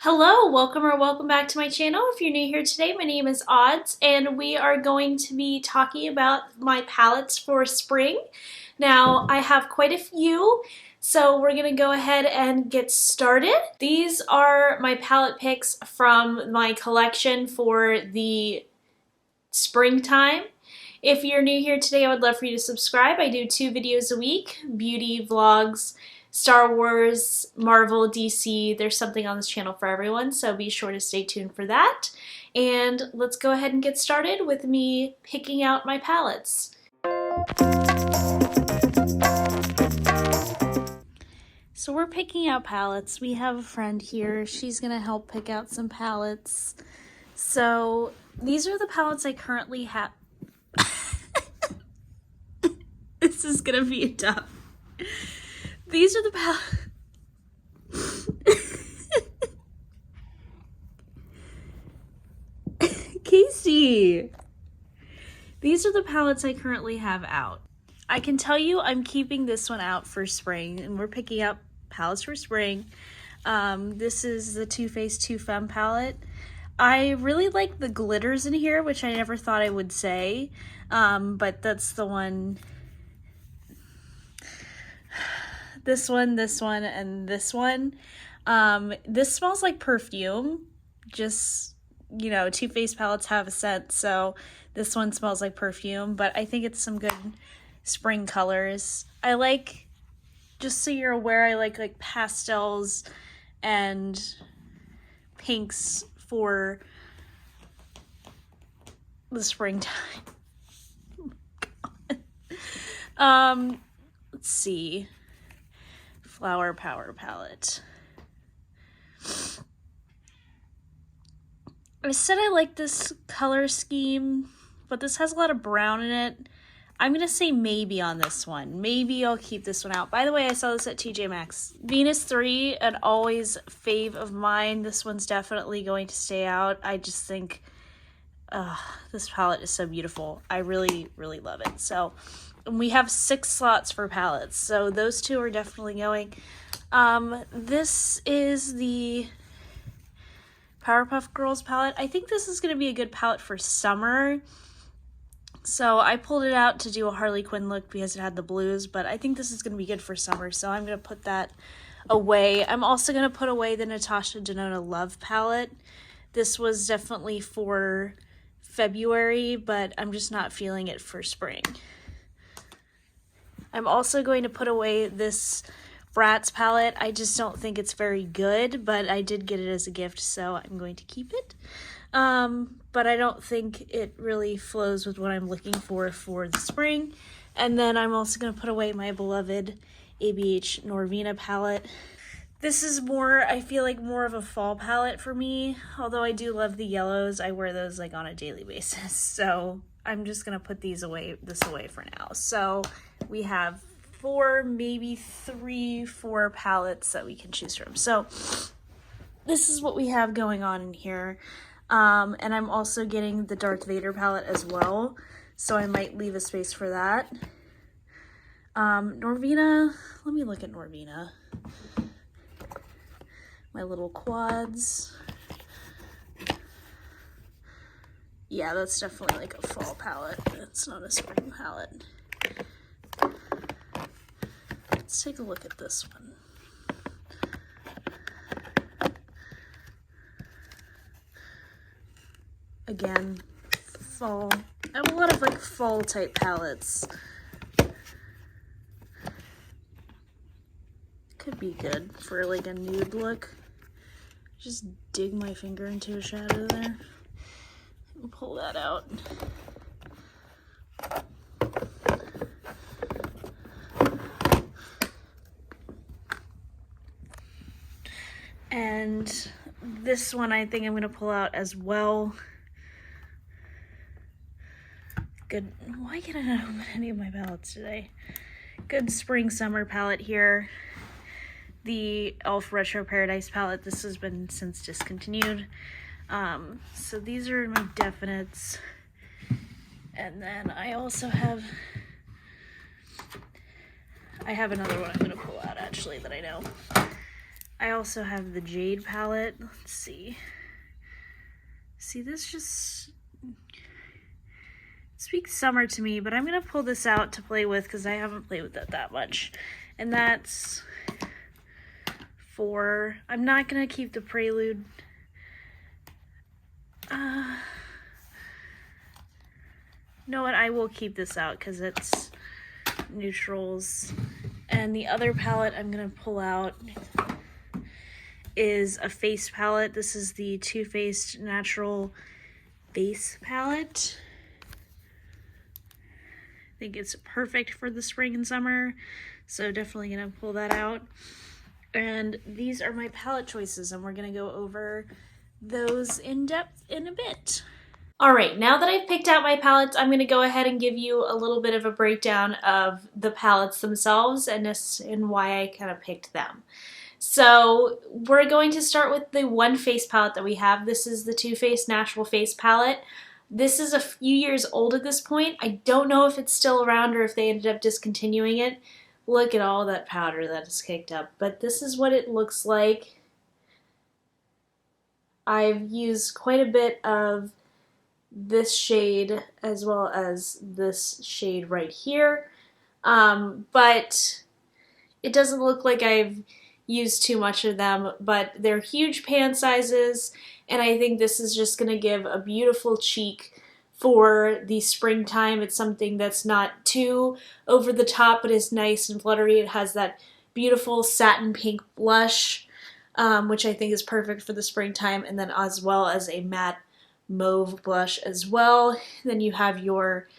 Hello, welcome back to my channel. If you're new here today, my name is Odds, and we are going to be talking about my palettes for spring. Now, I have quite a few, so we're gonna go ahead and get started. These are my palette picks from my collection for the springtime. If you're new here today, I would love for you to subscribe. I do 2 videos a week, beauty vlogs, Star Wars, Marvel, DC. There's something on this channel for everyone, so be sure to stay tuned for that. And let's go ahead and get started with me picking out my palettes. So we're picking out palettes. We have a friend here. She's gonna help pick out some palettes. So these are the palettes I currently have. This is gonna be tough. These are the Casey! These are the palettes I currently have out. I can tell you I'm keeping this one out for spring, and we're picking up palettes for spring. This is the Too Faced Too Femme palette. I really like the glitters in here, which I never thought I would say, but that's the one. This one, and this one. This smells like perfume. Just, you know, Too Faced palettes have a scent, so this one smells like perfume, but I think it's some good spring colors. I like, just so you're aware, I like pastels and pinks for the springtime. Let's see. Flower Power palette. I said I like this color scheme, but this has a lot of brown in it. I'm gonna say maybe on this one. Maybe I'll keep this one out. By the way, I saw this at TJ Maxx. Venus 3, an always fave of mine. This one's definitely going to stay out. I just think this palette is so beautiful. I really, really love it. So we have 6 slots for palettes, so those 2 are definitely going. This is the Powerpuff Girls palette. I think this is going to be a good palette for summer. So I pulled it out to do a Harley Quinn look because it had the blues, but I think this is going to be good for summer, so I'm going to put that away. I'm also going to put away the Natasha Denona Love palette. This was definitely for February, but I'm just not feeling it for spring. I'm also going to put away this Bratz palette. I just don't think it's very good, but I did get it as a gift, so I'm going to keep it. But I don't think it really flows with what I'm looking for the spring. And then I'm also going to put away my beloved ABH Norvina palette. This is more, I feel like, more of a fall palette for me, although I do love the yellows. I wear those like on a daily basis, so I'm just going to put this away for now. So we have 4, maybe 3-4 palettes that we can choose from. So this is what we have going on in here. And I'm also getting the Darth Vader palette as well, so I might leave a space for that. Norvina, let me look at Norvina. My little quads. Yeah, that's definitely like a fall palette. It's not a spring palette. Let's take a look at this one. Again, fall. I have a lot of like fall type palettes. Could be good for like a nude look. Just dig my finger into a shadow there. And pull that out. And this one I think I'm going to pull out as well. Good. Why can't I not open any of my palettes today? Good spring summer palette here. The e.l.f. Retro Paradise palette. This has been since discontinued. So these are my definites. And then I also have another one I'm going to pull out actually that I know. I also have the Jade palette. Let's see. See, this just speaks summer to me, but I'm going to pull this out to play with because I haven't played with it that much. And that's 4. I'm not going to keep the Prelude. You know what? I will keep this out because it's neutrals. And the other palette I'm going to pull out is a face palette. This is the Too Faced Natural Face palette. I think it's perfect for the spring and summer, so definitely going to pull that out. And these are my palette choices, and we're going to go over those in depth in a bit. Alright, now that I've picked out my palettes, I'm going to go ahead and give you a little bit of a breakdown of the palettes themselves and why I kind of picked them. So we're going to start with the one face palette that we have. This is the Too Faced Natural Face palette. This is a few years old at this point. I don't know if it's still around or if they ended up discontinuing it. Look at all that powder that is caked up. But this is what it looks like. I've used quite a bit of this shade as well as this shade right here. But it doesn't look like I've used too much of them, but they're huge pan sizes, and I think this is just going to give a beautiful cheek for the springtime. It's something that's not too over the top, but is nice and fluttery. It has that beautiful satin pink blush, which I think is perfect for the springtime, and then as well as a matte mauve blush as well. Then you have your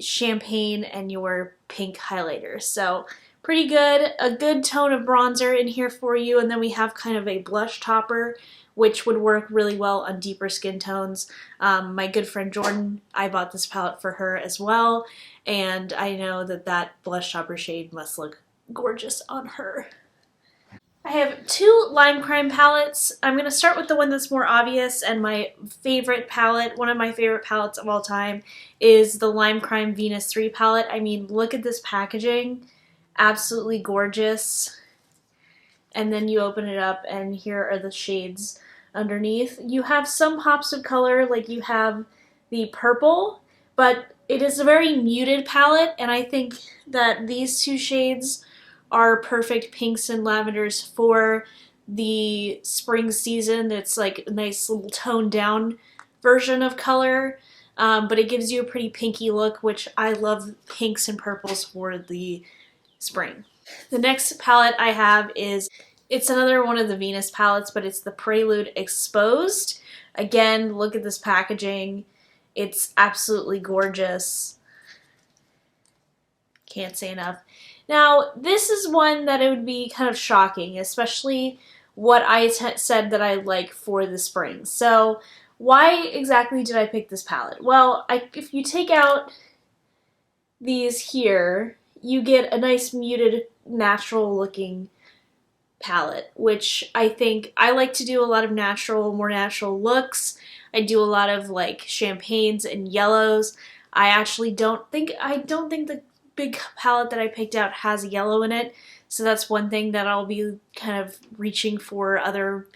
champagne and your pink highlighter. So pretty good. A good tone of bronzer in here for you, and then we have kind of a blush topper, which would work really well on deeper skin tones. My good friend Jordan, I bought this palette for her as well, and I know that that blush topper shade must look gorgeous on her. I have 2 Lime Crime palettes. I'm going to start with the one that's more obvious and my favorite palette. One of my favorite palettes of all time is the Lime Crime Venus 3 palette. I mean, look at this packaging. Absolutely gorgeous. And then you open it up and here are the shades underneath. You have some pops of color, like you have the purple, but it is a very muted palette, and I think that these 2 shades are perfect pinks and lavenders for the spring season. It's like a nice little toned down version of color, but it gives you a pretty pinky look, which I love pinks and purples for the spring. The next palette I have it's another one of the Venus palettes, but it's the Prelude Exposed. Again, look at this packaging. It's absolutely gorgeous. Can't say enough. Now, this is one that it would be kind of shocking, especially what I said that I like for the spring. So, why exactly did I pick this palette? Well, if you take out these here, you get a nice muted, natural looking palette, which I think I like to do a lot of more natural looks. I do a lot of like champagnes and yellows. I don't think the big palette that I picked out has yellow in it, so that's one thing that I'll be kind of reaching for other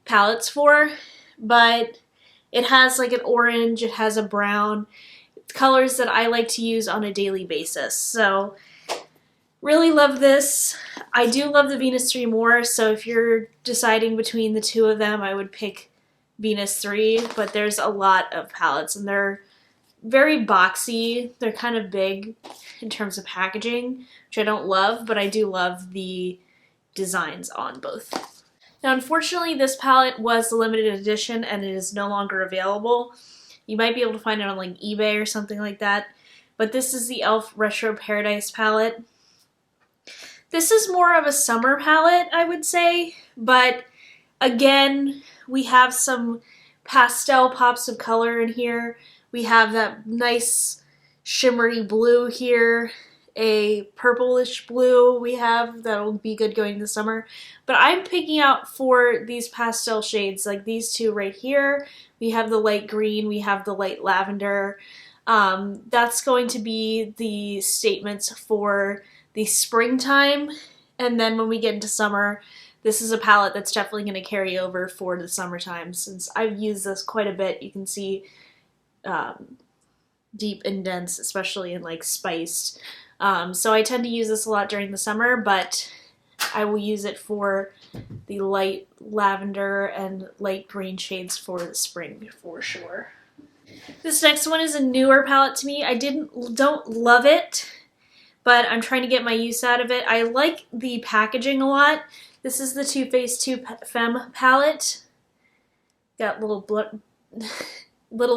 palettes for, but it has like an orange, it has a brown, colors that I like to use on a daily basis. So really love this. I do love the Venus 3 more, so if you're deciding between the 2 of them, I would pick Venus 3, but there's a lot of palettes, and they're very boxy. They're kind of big in terms of packaging, which I don't love, but I do love the designs on both. Now, unfortunately, this palette was a limited edition, and it is no longer available. You might be able to find it on like eBay or something like that, but this is the e.l.f. Retro Paradise palette. This is more of a summer palette, I would say, but again, we have some pastel pops of color in here. We have that nice shimmery blue here, a purplish blue we have that'll be good going this summer. But I'm picking out for these pastel shades, like these 2 right here. We have the light green, we have the light lavender. That's going to be the statements for the springtime, and then when we get into summer, this is a palette that's definitely going to carry over for the summertime since I've used this quite a bit. You can see deep and dense, especially in like spiced. So I tend to use this a lot during the summer, but I will use it for the light lavender and light green shades for the spring for sure. This next one is a newer palette to me. I don't love it, but I'm trying to get my use out of it. I like the packaging a lot. This is the Too Faced 2 Femme palette. Got little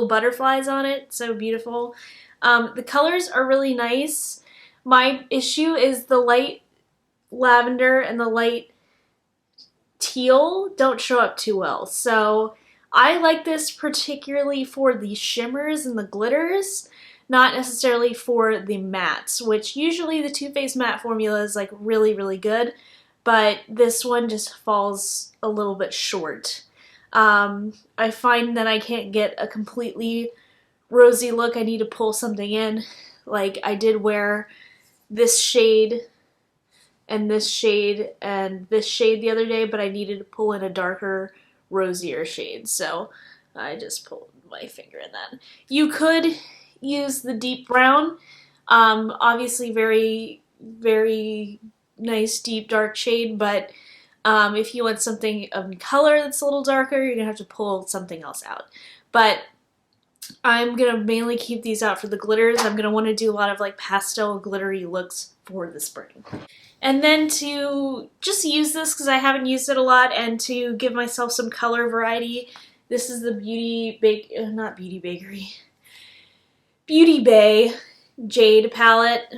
butterflies on it, so beautiful. The colors are really nice. My issue is the light lavender and the light teal don't show up too well. So I like this particularly for the shimmers and the glitters, not necessarily for the mattes, which usually the Too Faced matte formula is like really, really good, but this one just falls a little bit short. I find that I can't get a completely rosy look. I need to pull something in. Like I did wear this shade and this shade and this shade the other day, but I needed to pull in a darker, rosier shade. So I just pulled my finger in that. You could use the deep brown. Obviously very, very nice deep dark shade, but if you want something of color that's a little darker, you're going to have to pull something else out. But I'm going to mainly keep these out for the glitters. I'm going to want to do a lot of like pastel glittery looks for the spring. And then to just use this because I haven't used it a lot and to give myself some color variety, this is the Beauty Bay Jade palette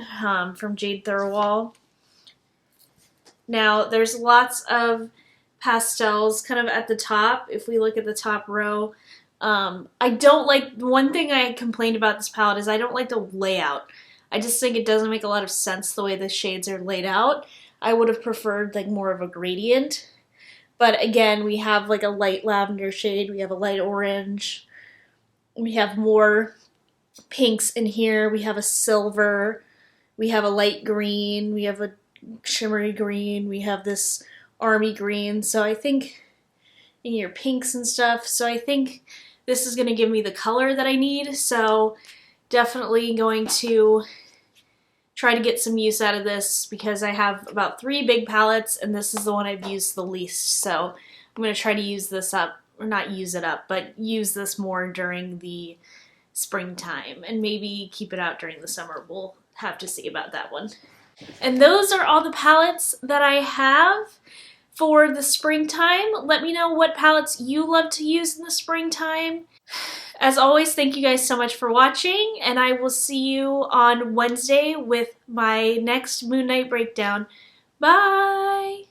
from Jade Thirlwall. Now there's lots of pastels kind of at the top. If we look at the top row, I don't like, one thing I complained about this palette is I don't like the layout. I just think it doesn't make a lot of sense the way the shades are laid out. I would have preferred like more of a gradient. But again, we have like a light lavender shade, we have a light orange, we have more pinks in here, we have a silver, we have a light green, we have a shimmery green, we have this army green. So I think in your pinks and stuff. So I think this is going to give me the color that I need. So definitely going to try to get some use out of this because I have about 3 big palettes and this is the one I've used the least. So I'm going to try to use this up, or not use it up, but use this more during the springtime and maybe keep it out during the summer. We'll have to see about that one. And those are all the palettes that I have for the springtime. Let me know what palettes you love to use in the springtime. As always, thank you guys so much for watching, and I will see you on Wednesday with my next Moon Knight breakdown. Bye!